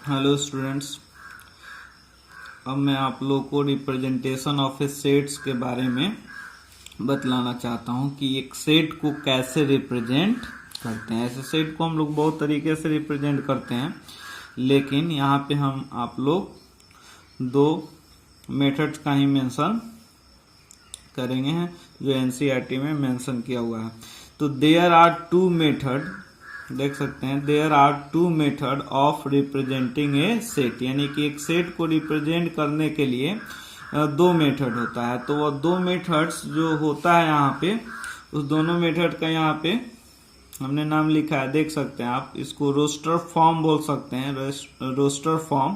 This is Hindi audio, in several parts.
हेलो स्टूडेंट्स, अब मैं आप लोग को रिप्रेजेंटेशन ऑफ ए सेट्स के बारे में बतलाना चाहता हूं कि एक सेट को कैसे रिप्रेजेंट करते हैं। ऐसे सेट को हम लोग बहुत तरीके से रिप्रेजेंट करते हैं, लेकिन यहाँ पे हम आप लोग दो मेथड्स का ही मेंशन करेंगे हैं जो एनसीईआरटी में मेंशन किया हुआ है। तो देयर आर टू मेथड, देख सकते हैं, there are two method of representing a set, यानी कि एक सेट को रिप्रेजेंट करने के लिए दो मेथड होता है। तो वो दो मेथड्स जो होता है यहाँ पे, उस दोनों मेथड का यहाँ पे हमने नाम लिखा है, देख सकते हैं आप। इसको रोस्टर फॉर्म बोल सकते हैं, रोस्टर फॉर्म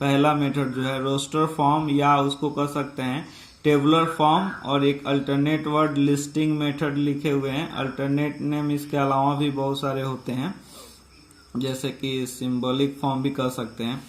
पहला मेथड जो है रोस्टर फॉर्म, या उसको कह सकते हैं टेबुलर फॉर्म, और एक अल्टरनेट वर्ड लिस्टिंग मेथड लिखे हुए हैं। अल्टरनेट नेम इसके अलावा भी बहुत सारे होते हैं, जैसे कि सिंबॉलिक फॉर्म भी कह सकते हैं,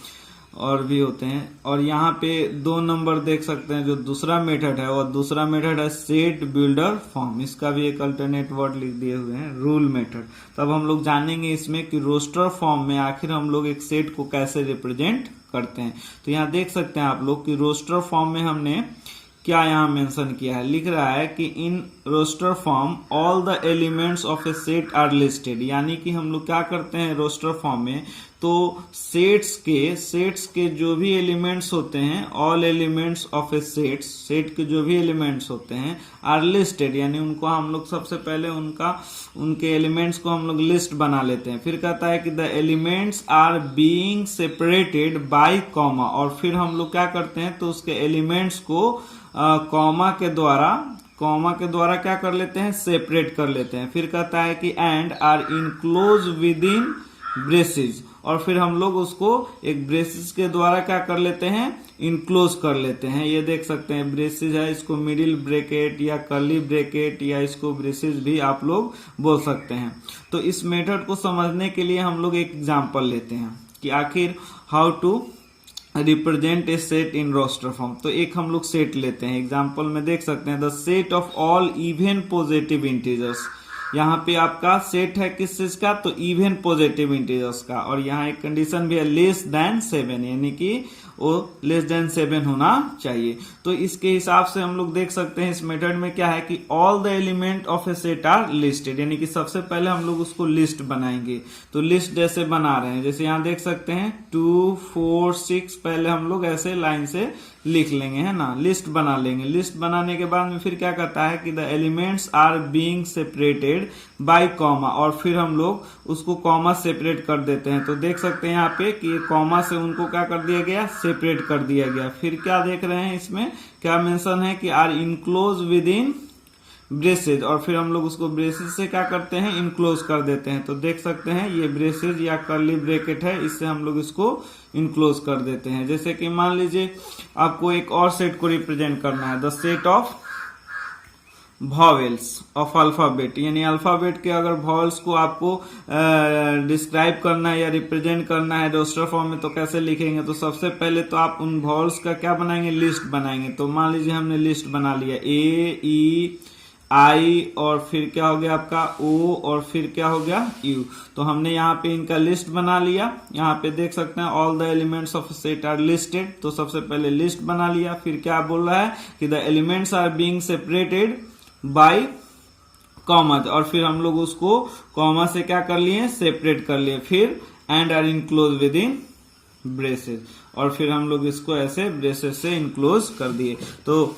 और भी होते हैं। और यहाँ पे 2 नंबर देख सकते हैं, जो दूसरा मेथड है, और दूसरा मेथड है सेट बिल्डर फॉर्म, इसका भी एक अल्टरनेट वर्ड लिख दिए हुए हैं, रूल मेथड। तब हम लोग जानेंगे इसमें कि रोस्टर फॉर्म में आखिर हम लोग एक सेट को कैसे रिप्रेजेंट करते हैं। तो यहाँ देख सकते हैं आप लोग कि रोस्टर फॉर्म में हमने क्या यहाँ मेंशन किया है, लिख रहा है कि in roster form all the elements of a set are listed, यानी कि हम लोग क्या करते हैं रोस्टर फॉर्म में, तो सेट्स के जो भी एलिमेंट्स होते हैं, all elements of a set के जो भी एलिमेंट्स होते हैं आर लिस्टेड, यानी उनको हम लोग सबसे पहले उनके एलिमेंट्स को हम लोग लिस्ट बना लेते हैं। फिर कहता है कि the elements are being separated by comma, और फिर हम लोग क्या करते हैं, तो उसके एलिमेंट्स को कॉमा के द्वारा क्या कर लेते हैं, सेपरेट कर लेते हैं। फिर कहता है कि and are enclose within braces, और फिर हम लोग उसको एक ब्रेसेस के द्वारा क्या कर लेते हैं, इनक्लोज कर लेते हैं। ये देख सकते हैं ब्रेसेस है, इसको मिडिल ब्रैकेट या कर्ली ब्रैकेट या इसको ब्रेसेस भी आप लोग बोल सकते हैं। तो इस मेथड को समझने के लिए हम लोग एक एग्जांपल लेते हैं कि आखिर how to represent a set in roster form. तो एक हम लोग सेट लेते हैं, एग्जांपल में देख सकते हैं the set of all even positive integers. यहाँ पे आपका सेट है किस चीज का, तो इवन पॉजिटिव इंटीजर्स का, और यहाँ एक कंडीशन भी है लेस देन 7, यानी कि वो लेस देन 7 होना चाहिए। तो इसके हिसाब से हम लोग देख सकते हैं इस मेथड में क्या है कि all the element of a set are listed, यानी कि सबसे पहले हम लोग उसको लिस्ट बनाएंगे। तो लिस्ट जैसे बना रहे हैं, जैसे यहाँ देख सकते हैं 2 4 6, पहले हम लोग ऐसे लाइन से लिख लेंगे, है ना, लिस्ट बना लेंगे। लिस्ट बनाने के बाद में फिर क्या कहता है कि the elements are being separated by comma, और फिर हम लोग उसको कॉमा सेपरेट कर देते हैं। तो देख सकते हैं यहाँ पे कि कॉमा से उनको क्या कर दिया गया, सेपरेट कर दिया गया। फिर क्या देख रहे हैं, इसमें क्या मेंशन है कि are enclose within braces, और फिर हम लोग उसको ब्रेसेज से क्या करते हैं, इनक्लोज कर देते हैं। तो देख सकते हैं ये ब्रेसेज या कर्ली ब्रैकेट है, इससे हम लोग इसको इनक्लोज कर देते हैं। जैसे कि मान लीजिए आपको एक और सेट को रिप्रेजेंट करना है, the set of vowels of alphabet, यानी अल्फाबेट के अगर वॉवेल्स को आपको डिस्क्राइब करना है या रिप्रेजेंट करना है रोस्टर फॉर्म में, तो कैसे लिखेंगे। तो सबसे पहले तो आप उन वॉवेल्स का क्या बनाएंगे, लिस्ट बनाएंगे। तो मान लीजिए हमने लिस्ट बना लिया ए ई आई, और फिर क्या हो गया आपका ओ, और फिर क्या हो गया यू। तो हमने यहाँ पे इनका लिस्ट बना लिया। यहाँ पे देख सकते हैं all the elements of set are listed, तो सबसे पहले लिस्ट बना लिया। फिर क्या बोल रहा है कि the elements are being separated by comma, और फिर हम लोग उसको कॉमा से क्या कर लिए, सेपरेट कर लिए। फिर and are enclose within braces, और फिर हम लोग इसको ऐसे ब्रेसेस से इनक्लोज कर दिए। तो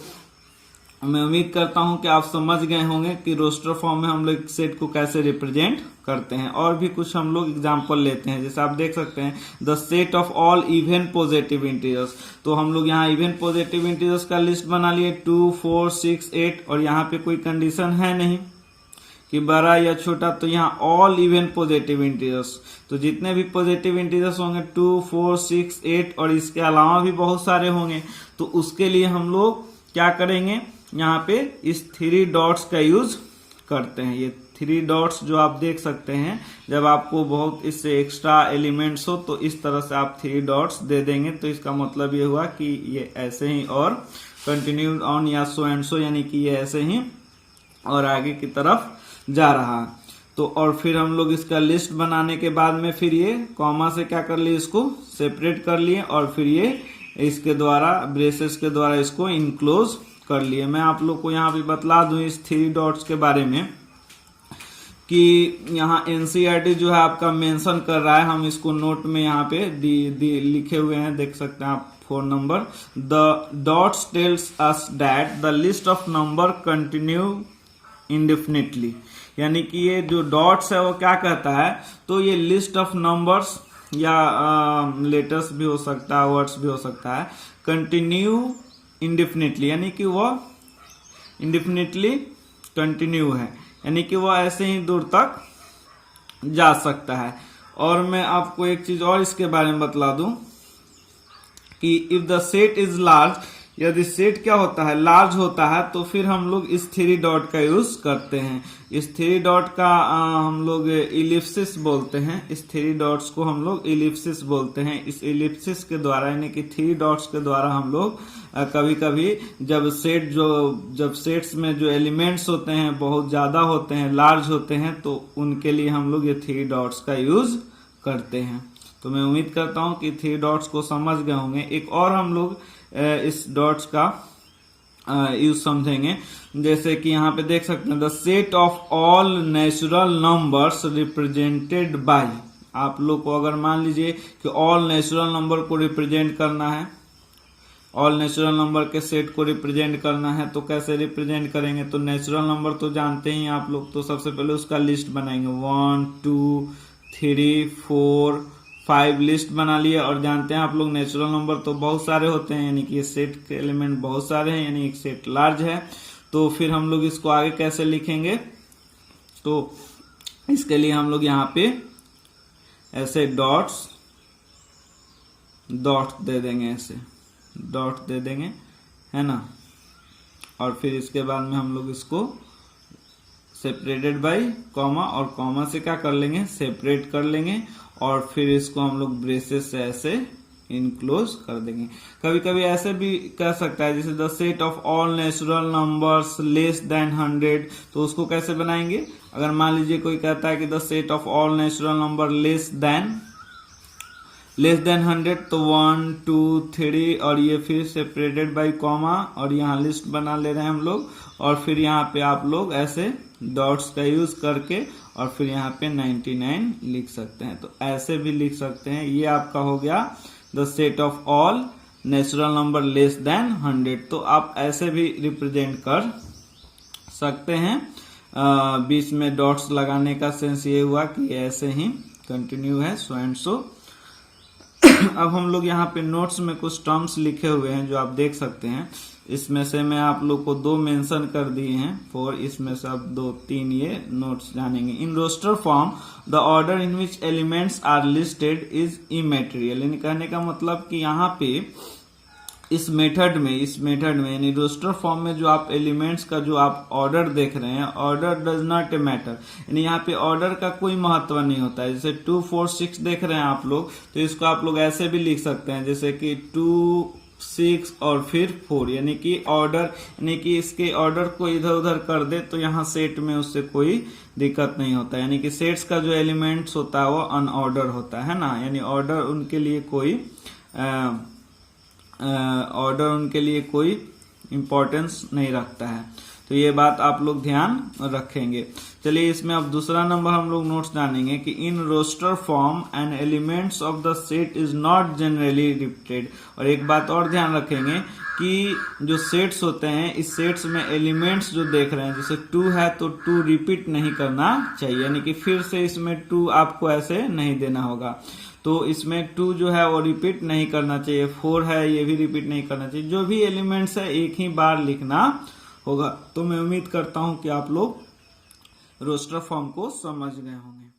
मैं उम्मीद करता हूं कि आप समझ गए होंगे कि रोस्टर फॉर्म में हम लोग सेट को कैसे रिप्रेजेंट करते हैं। और भी कुछ हम लोग एग्जांपल लेते हैं, जैसे आप देख सकते हैं the set of all even positive integers. तो हम लोग यहाँ इवन पॉजिटिव इंटीजर्स का लिस्ट बना लिए 2 4 6 8, और यहाँ पे कोई कंडीशन है नहीं कि बड़ा या छोटा, तो यहाँ ऑल इवन पॉजिटिव इंटीजर्स, तो जितने भी पॉजिटिव इंटीजर्स होंगे 2 4 6 8, और इसके अलावा भी बहुत सारे होंगे। तो उसके लिए हम लोग क्या करेंगे, यहाँ पे इस 3 डॉट्स का यूज करते हैं। ये 3 डॉट्स जो आप देख सकते हैं, जब आपको बहुत इससे एक्स्ट्रा एलिमेंट्स हो तो इस तरह से आप 3 डॉट्स दे देंगे। तो इसका मतलब ये हुआ कि ये ऐसे ही और कंटिन्यूड ऑन या सो एंड सो, यानी कि ये ऐसे ही और आगे की तरफ जा रहा है। तो और फिर हम लोग इसका लिस्ट बनाने के बाद में फिर ये कॉमा से क्या कर लिए, इसको सेपरेट कर लिए और फिर ये इसके द्वारा ब्रेसेस के द्वारा इसको इनक्लोज कर लिए। मैं आप लोग को यहाँ पे बतला दूं इस 3 डॉट्स के बारे में कि यहाँ एनसीईआरटी जो है आपका मेंशन कर रहा है, हम इसको नोट में यहाँ पे लिखे हुए हैं, देख सकते हैं आप 4 number. The dots tells us that the list of number continue इंडेफिनिटली, यानी कि ये जो डॉट्स है वो क्या कहता है, तो ये लिस्ट ऑफ नंबर्स या लेटर्स भी हो सकता है, वर्ड्स भी हो सकता है, कंटिन्यू इंडेफिनिटली, यानी कि वो इंडेफिनिटली कंटिन्यू है, यानी कि वो ऐसे ही दूर तक जा सकता है। और मैं आपको एक चीज और इसके बारे में बतला दूं कि if the set is large, यदि सेट क्या होता है, लार्ज होता है, तो फिर हम लोग इस 3 डॉट का यूज करते हैं। इस 3 डॉट का हम लोग इलिप्सिस बोलते हैं, इस 3 डॉट्स को हम लोग इलिप्सिस बोलते हैं। इस इलिप्सिस के द्वारा यानी कि 3 डॉट्स के द्वारा हम लोग कभी कभी जब सेट्स में जो एलिमेंट्स होते हैं बहुत ज्यादा होते हैं, लार्ज होते हैं, तो उनके लिए हम लोग ये 3 डॉट्स का यूज करते हैं। तो मैं उम्मीद करता हूं कि 3 डॉट्स को समझ गए होंगे। एक और हम लोग इस डॉट्स का यूज समझेंगे, जैसे कि यहाँ पे देख सकते हैं the set of all natural numbers represented by. आप लोग को अगर मान लीजिए कि ऑल नेचुरल नंबर को रिप्रेजेंट करना है, ऑल नेचुरल नंबर के सेट को रिप्रेजेंट करना है, तो कैसे रिप्रेजेंट करेंगे, तो नेचुरल नंबर तो जानते ही आप लोग, तो सबसे पहले उसका लिस्ट बनाएंगे 1 2 3 4 5 लिस्ट बना लिए। और जानते हैं आप लोग नेचुरल नंबर तो बहुत सारे होते हैं, यानी कि ये सेट के एलिमेंट बहुत सारे हैं, यानी एक सेट लार्ज है। तो फिर हम लोग इसको आगे कैसे लिखेंगे, तो इसके लिए हम लोग यहाँ पे ऐसे डॉट्स दे देंगे, ऐसे डॉट दे देंगे, है ना। और फिर इसके बाद में हम लोग इसको सेपरेटेड बाय कॉमा, और कॉमा से क्या कर लेंगे, सेपरेट कर लेंगे, और फिर इसको हम लोग ब्रेसेस से ऐसे इनक्लोज कर देंगे। कभी कभी ऐसे भी कह सकता है, जैसे the set of all natural numbers less than 100, तो उसको कैसे बनाएंगे, अगर मान लीजिए कोई कहता है कि the set of all natural number less than 100, तो 1 2 3 और ये फिर सेपरेटेड बाय कॉमा, और यहाँ लिस्ट बना ले रहे हैं हम लोग, और फिर यहाँ पे आप लोग ऐसे डॉट्स का यूज करके और फिर यहाँ पे 99 लिख सकते हैं। तो ऐसे भी लिख सकते हैं। ये आपका हो गया the set of all natural number less than 100, तो आप ऐसे भी रिप्रेजेंट कर सकते हैं। बीच में डॉट्स लगाने का सेंस ये हुआ कि ऐसे ही कंटिन्यू है, सो एंड सो। अब हम लोग यहाँ पे नोट्स में कुछ टर्म्स लिखे हुए हैं जो आप देख सकते हैं। इसमें से मैं आप लोग को 2 मेंशन कर दिए हैं, 4, इसमें से अब 2 3 ये नोट्स जानेंगे। In roster form the order in which elements are listed is immaterial, यानी कहने का मतलब कि यहाँ पे इस मेथड में यानी रोस्टर फॉर्म में जो आप एलिमेंट्स का जो आप ऑर्डर देख रहे हैं, ऑर्डर डज नॉट मैटर, यानी यहाँ पे ऑर्डर का कोई महत्व नहीं होता है। जैसे 2 4 6 देख रहे हैं आप लोग, तो इसको आप लोग ऐसे भी लिख सकते हैं, जैसे कि 2 6 और फिर 4, यानी कि ऑर्डर, यानी कि इसके ऑर्डर को इधर उधर कर दे तो यहाँ सेट में उससे कोई दिक्कत नहीं होता, यानी कि सेट्स का जो एलिमेंट्स होता है वो अनऑर्डर होता है ना, यानी ऑर्डर उनके लिए कोई इम्पोर्टेंस नहीं रखता है। तो ये बात आप लोग ध्यान रखेंगे। चलिए इसमें अब दूसरा नंबर हम लोग नोट्स जानेंगे कि in roster form and elements of the set is not generally repeated. और एक बात और ध्यान रखेंगे कि जो सेट्स होते हैं, इस सेट्स में एलिमेंट्स जो देख रहे हैं, जैसे 2 है तो 2 रिपीट नहीं करना चाहिए, यानी कि फिर से इसमें 2 आपको ऐसे नहीं देना होगा। तो इसमें 2 जो है वो रिपीट नहीं करना चाहिए, 4 है ये भी रिपीट नहीं करना चाहिए, जो भी एलिमेंट्स है एक ही बार लिखना होगा। तो मैं उम्मीद करता हूं कि आप लोग रोस्टर फॉर्म को समझ गए होंगे।